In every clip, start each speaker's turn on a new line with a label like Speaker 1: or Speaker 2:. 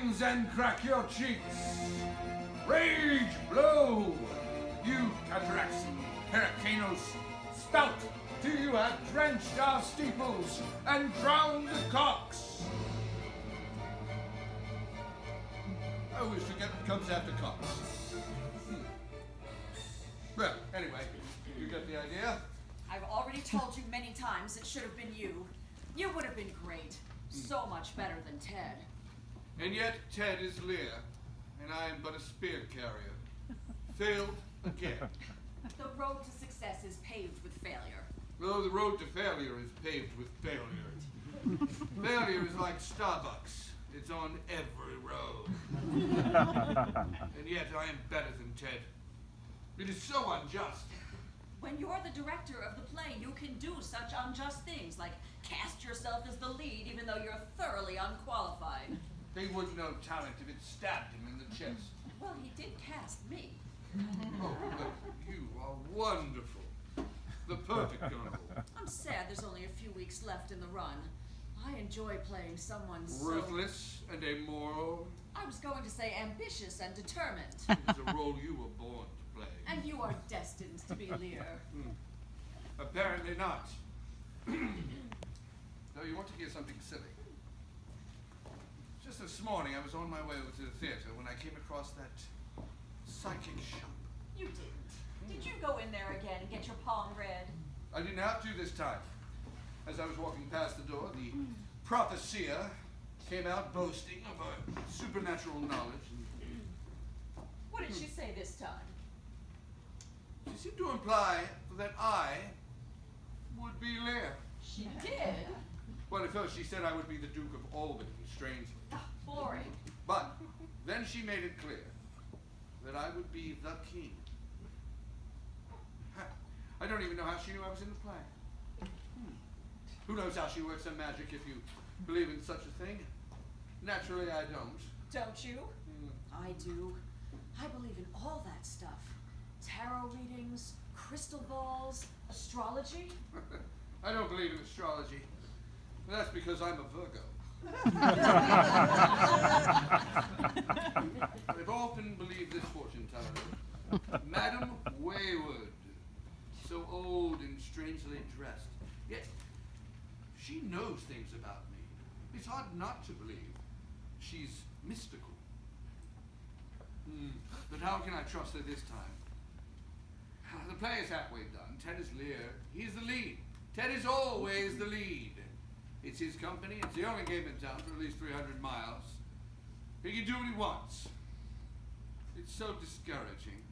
Speaker 1: fangs and crack your cheeks. Rage blow, you cataracts and hurricanos. Spout till you have drenched our steeples and drowned the cocks. I always forget what comes after cocks. Well, anyway, you get the idea?
Speaker 2: I've already told you many times it should have been you. You would have been great. So much better than Ted.
Speaker 1: And yet Ted is Lear, and I am but a spear carrier. Failed again.
Speaker 2: The road to success is paved with failure.
Speaker 1: Though the road to failure is paved with failure. Failure is like Starbucks. It's on every road. And yet I am better than Ted. It is so unjust.
Speaker 2: When you're the director of the play, you can do such unjust things, like cast yourself as the lead even though you're thoroughly unqualified.
Speaker 1: They wouldn't know talent if it stabbed him in the chest.
Speaker 2: Well, he did cast me.
Speaker 1: Oh, but you are wonderful. The perfect girl.
Speaker 2: I'm sad there's only a few weeks left in the run. I enjoy playing someone so...
Speaker 1: Ruthless and immoral.
Speaker 2: I was going to say ambitious and determined.
Speaker 1: It's a role you were born to play.
Speaker 2: And you are destined to be Lear.
Speaker 1: Apparently not. Though you want to hear something silly. Just this morning I was on my way over to the theater when I came across that psychic shop.
Speaker 2: You didn't. Did you go in there again and get your palm read?
Speaker 1: I didn't have to this time. As I was walking past the door, the prophecia came out boasting of her supernatural knowledge.
Speaker 2: What did she say this time?
Speaker 1: She seemed to imply that I would be Lear.
Speaker 2: She did?
Speaker 1: Well, at first she said I would be the Duke of Albany, strangely.
Speaker 2: Boring.
Speaker 1: But then she made it clear that I would be the king. I don't even know how she knew I was in the play. Who knows how she works her magic if you believe in such a thing? Naturally, I don't.
Speaker 2: Don't you? I do. I believe in all that stuff. Tarot readings, crystal balls, astrology.
Speaker 1: I don't believe in astrology. That's because I'm a Virgo. I've often believed this fortune teller. Madam Wayward, so old and strangely dressed, yet she knows things about me. It's hard not to believe she's mystical. But how can I trust her this time? The play is halfway done. Ted is Lear. He's the lead. Ted is always the lead. It's his company. It's the only game in town for at least 300 miles. He can do what he wants. It's so discouraging.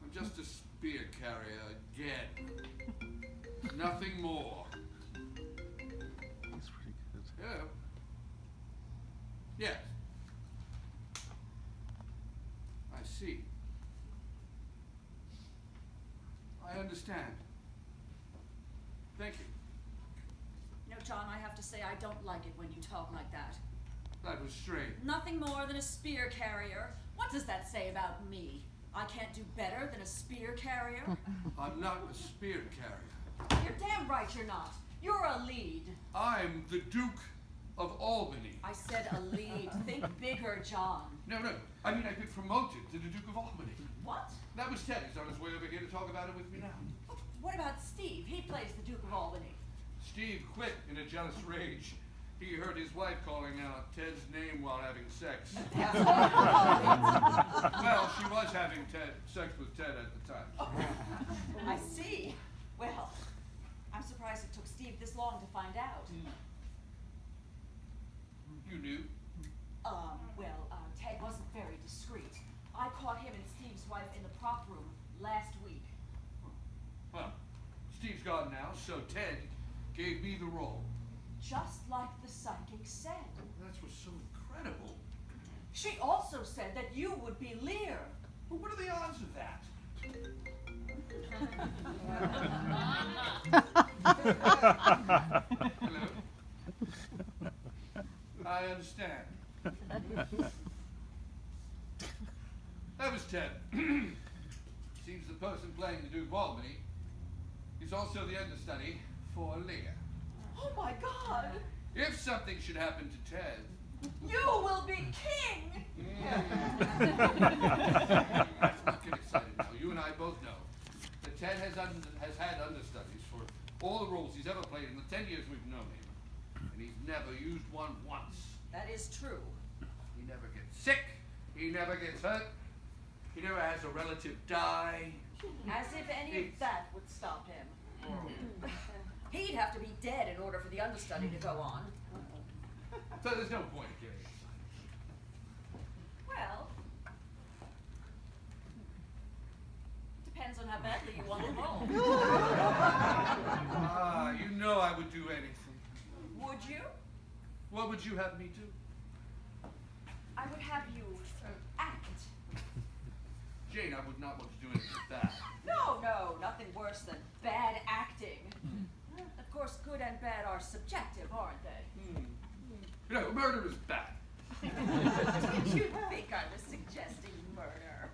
Speaker 1: I'm just a spear carrier again. Nothing more.
Speaker 3: That's pretty good.
Speaker 1: Hello? Yes. I see. I understand. Thank you.
Speaker 2: No, John, I have to say I don't like it when you talk like that.
Speaker 1: That was strange.
Speaker 2: Nothing more than a spear carrier. What does that say about me? I can't do better than a spear carrier?
Speaker 1: I'm not a spear carrier.
Speaker 2: You're damn right you're not. You're a lead.
Speaker 1: I'm the Duke of Albany.
Speaker 2: I said a lead. Think bigger, John.
Speaker 1: No. I mean, I've been promoted to the Duke of Albany.
Speaker 2: What?
Speaker 1: That was Ted. He's on his way over here to talk about it with me now.
Speaker 2: What about Steve? He plays the Duke of Albany.
Speaker 1: Steve quit in a jealous rage. He heard his wife calling out Ted's name while having sex. Well, she was having sex with Ted at the time.
Speaker 2: Oh, I see. Well, I'm surprised it took Steve this long to find out.
Speaker 1: You knew?
Speaker 2: Ted wasn't very discreet. I caught him and Steve's wife in the prop room last week.
Speaker 1: Well, Steve's gone now, so Ted gave me the role.
Speaker 2: Just like the psychic said.
Speaker 1: That was so incredible.
Speaker 2: She also said that you would be Lear.
Speaker 1: But what are the odds of that? Hello? I understand. That was Ted. Seems the person playing the Duke of Albany is also the understudy for Lear.
Speaker 2: Oh my God!
Speaker 1: If something should happen to Ted,
Speaker 2: You will be king!
Speaker 1: Let's not get excited now. You and I both know that Ted has had understudies for all the roles he's ever played in the 10 years we've known him. And he's never used one once.
Speaker 2: That is true.
Speaker 1: He never gets sick. He never gets hurt. He never has a relative die.
Speaker 2: As if any of that would stop him. He'd have to be dead in order for the understudy to go on.
Speaker 1: So there's no point in getting excited.
Speaker 2: Well, depends on how badly you want the role.
Speaker 1: Ah, you know I would do anything.
Speaker 2: Would you?
Speaker 1: What would you have me do?
Speaker 2: I would have you act.
Speaker 1: Jane, I would not want to do anything like that.
Speaker 2: No, nothing worse than bad acting. Of course, good and bad are subjective, aren't they?
Speaker 1: You know, murder is bad.
Speaker 2: Did you think I was suggesting murder?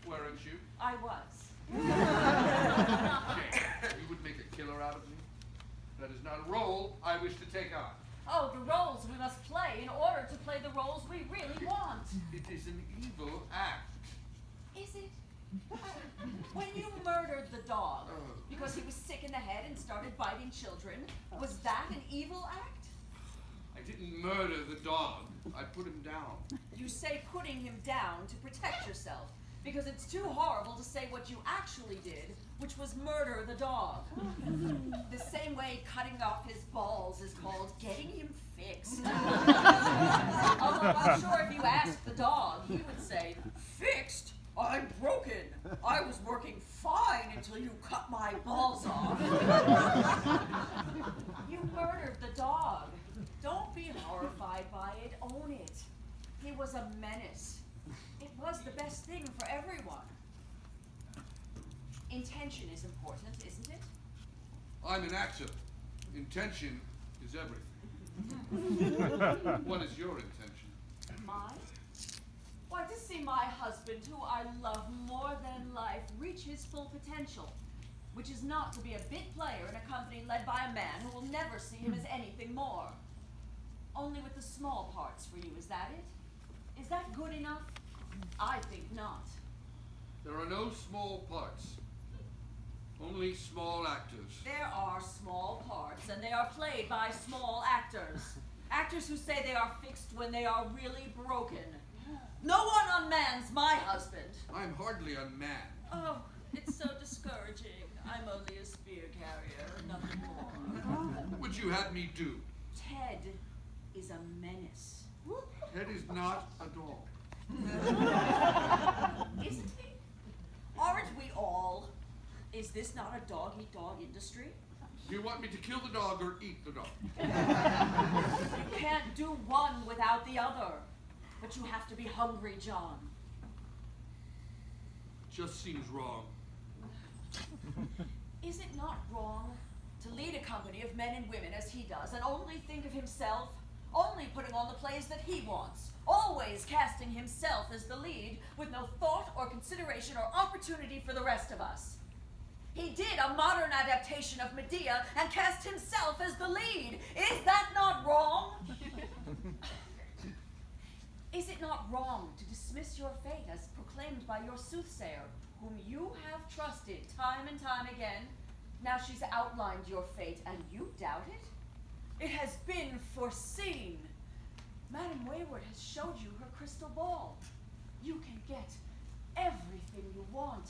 Speaker 1: Weren't you?
Speaker 2: I was.
Speaker 1: Jane, you would make a killer out of me? That is not a role I wish to take on.
Speaker 2: Oh, the roles we must play in order to play the roles we really want.
Speaker 1: It is an evil act.
Speaker 2: Is it? When you murdered the dog because he was sick in the head and started biting children, was that an evil act?
Speaker 1: I didn't murder the dog. I put him down.
Speaker 2: You say putting him down to protect yourself, because it's too horrible to say what you actually did, which was murder the dog. The same way cutting off his balls is called getting him fixed. Although I'm sure if you asked the dog, he would say, "Fixed? I'm broken. I was working fine until you cut my balls off." You murdered the dog. Don't be horrified by it. Own it. He was a menace. It was the best thing for everyone. Intention is important, isn't it?
Speaker 1: I'm an actor. Intention is everything. What is your intention?
Speaker 2: Mine? Why, to see my husband, who I love more than life, reach his full potential, which is not to be a big player in a company led by a man who will never see him as anything more. Only with the small parts for you, is that it? Is that good enough? I think not.
Speaker 1: There are no small parts. Only small actors.
Speaker 2: There are small parts, and they are played by small actors. Actors who say they are fixed when they are really broken. No one unmans my husband.
Speaker 1: I'm hardly unmanned.
Speaker 2: Oh, it's so discouraging. I'm only a spear carrier, nothing more.
Speaker 1: What would you have me do?
Speaker 2: Ted is a menace.
Speaker 1: Ted is not a dog.
Speaker 2: Isn't he? Aren't we all? Is this not a dog-eat-dog industry?
Speaker 1: Do you want me to kill the dog or eat the dog?
Speaker 2: You can't do one without the other. But you have to be hungry, John.
Speaker 1: Just seems wrong.
Speaker 2: Is it not wrong to lead a company of men and women as he does and only think of himself? Only putting on the plays that he wants, always casting himself as the lead with no thought or consideration or opportunity for the rest of us. He did a modern adaptation of Medea and cast himself as the lead. Is that not wrong? Is it not wrong to dismiss your fate as proclaimed by your soothsayer, whom you have trusted time and time again? Now she's outlined your fate and you doubt it? It has been foreseen. Madame Wayward has showed you her crystal ball. You can get everything you want.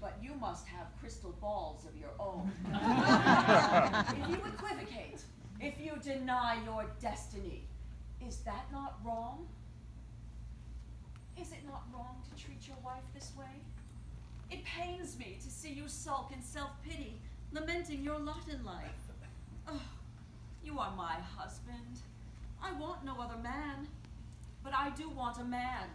Speaker 2: But you must have crystal balls of your own. If you equivocate, if you deny your destiny, is that not wrong? Is it not wrong to treat your wife this way? It pains me to see you sulk in self-pity, lamenting your lot in life. Oh, you are my husband. I want no other man, but I do want a man.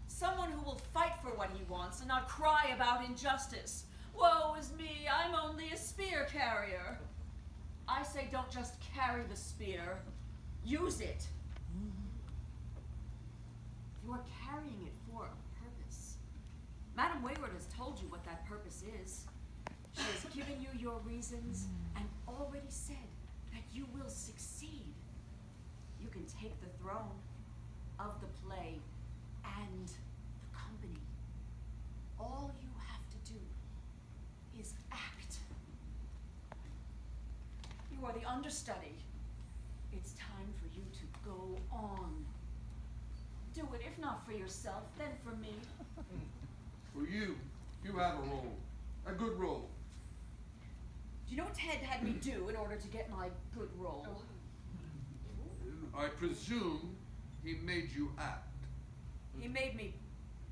Speaker 2: Someone who will fight for what he wants and not cry about injustice. Woe is me, I'm only a spear carrier. I say don't just carry the spear, use it. You are carrying it for a purpose. Madame Wayward has told you what that purpose is. She has given you your reasons and already said that you will succeed. You can take the throne of the play and the company. All you have to do is act. You are the understudy. It's time for you to go on. Do it, if not for yourself, then for me.
Speaker 1: For you, you have a role. A good role.
Speaker 2: Do you know what Ted had me do in order to get my good role?
Speaker 1: I presume he made you act.
Speaker 2: He made me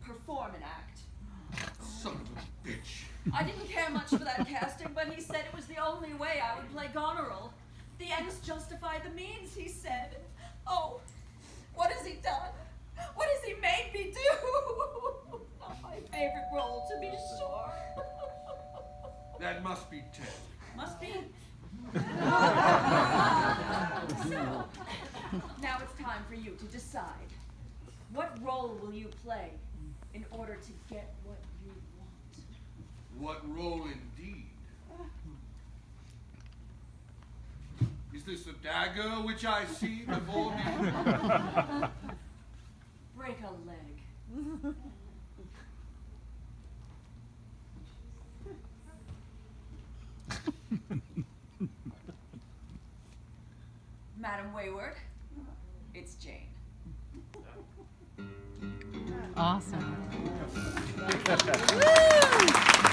Speaker 2: perform an act.
Speaker 1: Son of a bitch.
Speaker 2: I didn't care much for that casting, but he said it was the only way I would play Goneril. The ends justify the means, he said. Oh, what has he done? What has he made me do? Not my favorite role, to be sure.
Speaker 1: That must be Ted.
Speaker 2: Must be. So, now it's time for you to decide. What role will you play in order to get what you want?
Speaker 1: What role indeed? Is this the dagger which I see before me?
Speaker 2: Break a leg. Madam Wayward, it's Jane.
Speaker 4: Awesome.
Speaker 5: Woo!